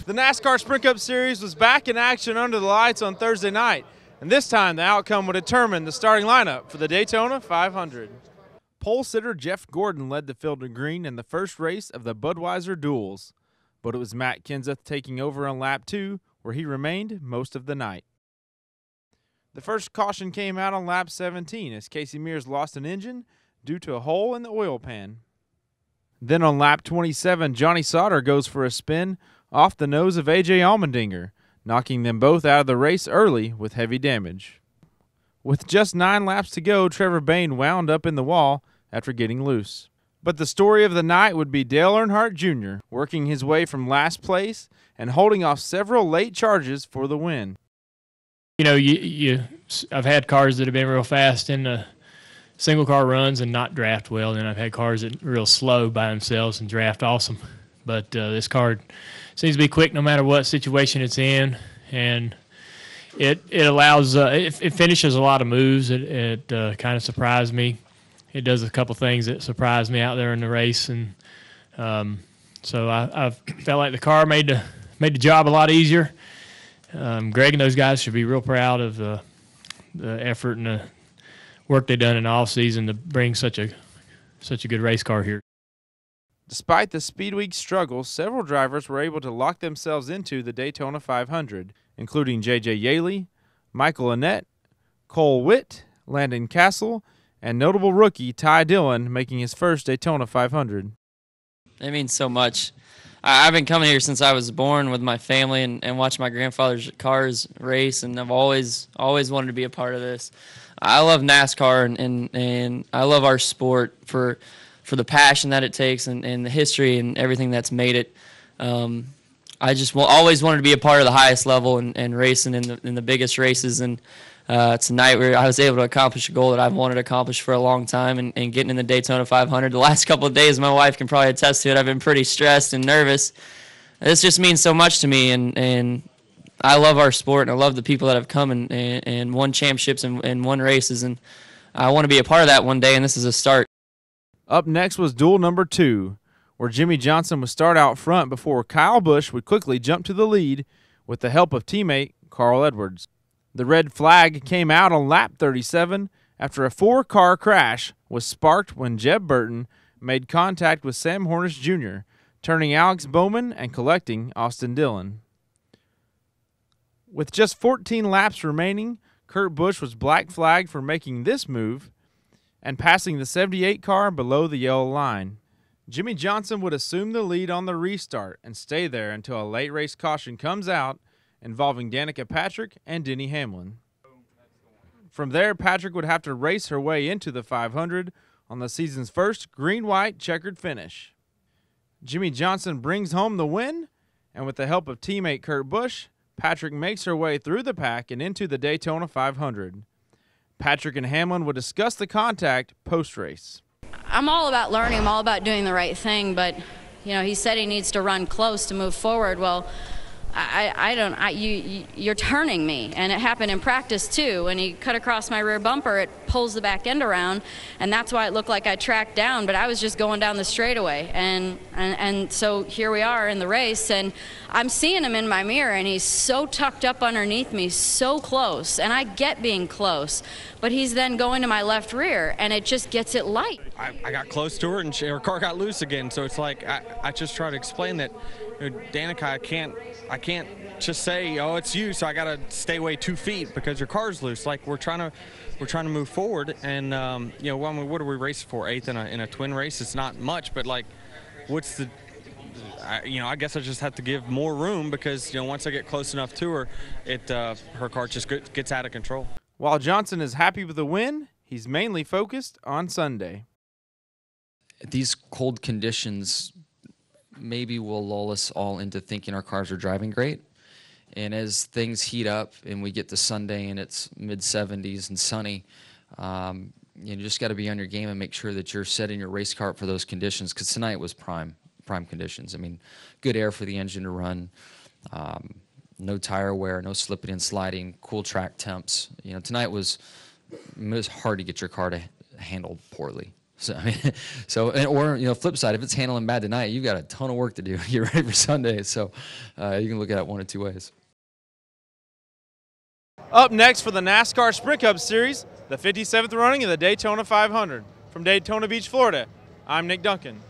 The NASCAR Sprint Cup Series was back in action under the lights on Thursday night, and this time the outcome would determine the starting lineup for the Daytona 500. Pole sitter Jeff Gordon led the field to green in the first race of the Budweiser Duels, but it was Matt Kenseth taking over on lap 2, where he remained most of the night. The first caution came out on lap 17 as Casey Mears lost an engine due to a hole in the oil pan. Then on lap 27, Johnny Sauter goes for a spin off the nose of A.J. Allmendinger, knocking them both out of the race early with heavy damage. With just 9 laps to go, Trevor Bayne wound up in the wall after getting loose. But the story of the night would be Dale Earnhardt Jr. working his way from last place and holding off several late charges for the win. You know, I've had cars that have been real fast in the single car runs and not draft well, and I've had cars that are real slow by themselves and draft awesome. But this car seems to be quick no matter what situation it's in, and it allows it finishes a lot of moves. It kind of surprised me. It does a couple things that surprised me out there in the race, and so I felt like the car made the job a lot easier. Greg and those guys should be real proud of the effort and the work they've done in the off season to bring such a good race car here. Despite the Speed Week struggles, several drivers were able to lock themselves into the Daytona 500, including J.J. Yaley, Michael Annett, Cole Witt, Landon Castle, and notable rookie Ty Dillon making his first Daytona 500. It means so much. I've been coming here since I was born with my family and watching my grandfather's cars race, and I've always wanted to be a part of this. I love NASCAR, and I love our sport for the passion that it takes and the history and everything that's made it. I just always wanted to be a part of the highest level and racing in the biggest races. And tonight I was able to accomplish a goal that I've wanted to accomplish for a long time, and getting in the Daytona 500. The last couple of days, my wife can probably attest to it, I've been pretty stressed and nervous. This just means so much to me, and I love our sport, and I love the people that have come and won championships and won races, and I want to be a part of that one day, and this is a start. Up next was duel number 2, where Jimmy Johnson would start out front before Kyle Busch would quickly jump to the lead with the help of teammate Carl Edwards. The red flag came out on lap 37 after a 4-car crash was sparked when Jeb Burton made contact with Sam Hornish Jr., turning Alex Bowman and collecting Austin Dillon. With just 14 laps remaining, Kurt Busch was black flagged for making this move and passing the 78 car below the yellow line. Jimmy Johnson would assume the lead on the restart and stay there until a late race caution comes out involving Danica Patrick and Denny Hamlin. From there, Patrick would have to race her way into the 500 on the season's first green-white checkered finish. Jimmy Johnson brings home the win, and with the help of teammate Kurt Busch, Patrick makes her way through the pack and into the Daytona 500. Patrick and Hamlin would discuss the contact post-race. I'm all about learning. I'm all about doing the right thing, but, you know, he said he needs to run close to move forward. Well, you're turning me, and it happened in practice too. When he cut across my rear bumper, it pulls the back end around, and that's why it looked like I tracked down, but I was just going down the straightaway. And so here we are in the race, and I'm seeing him in my mirror, and he's so tucked up underneath me, so close, and I get being close, but he's then going to my left rear, and it just gets it light. I got close to her, and her car got loose again, so it's like I just try to explain that, you know, Danica, I can't just say, oh, it's you, so I got to stay away 2 feet because your car's loose. Like, we're trying to move forward, and you know, what are we racing for? 8th in a twin race? It's not much, but like, what's the? You know, I guess I just have to give more room because, you know, once I get close enough to her, her car just gets out of control. While Johnson is happy with the win, he's mainly focused on Sunday. These cold conditions maybe will lull us all into thinking our cars are driving great. And as things heat up and we get to Sunday and it's mid-70s and sunny, you just got to be on your game and make sure that you're setting your race car up for those conditions, because tonight was prime conditions. I mean, good air for the engine to run, no tire wear, no slipping and sliding, cool track temps. You know, tonight was hard to get your car to handle poorly. So, I mean, or flip side, if it's handling bad tonight, you've got a ton of work to do to get ready for Sunday. So you can look at it one of two ways. Up next for the NASCAR Sprint Cup Series, the 57th running of the Daytona 500. From Daytona Beach, Florida, I'm Nick Duncan.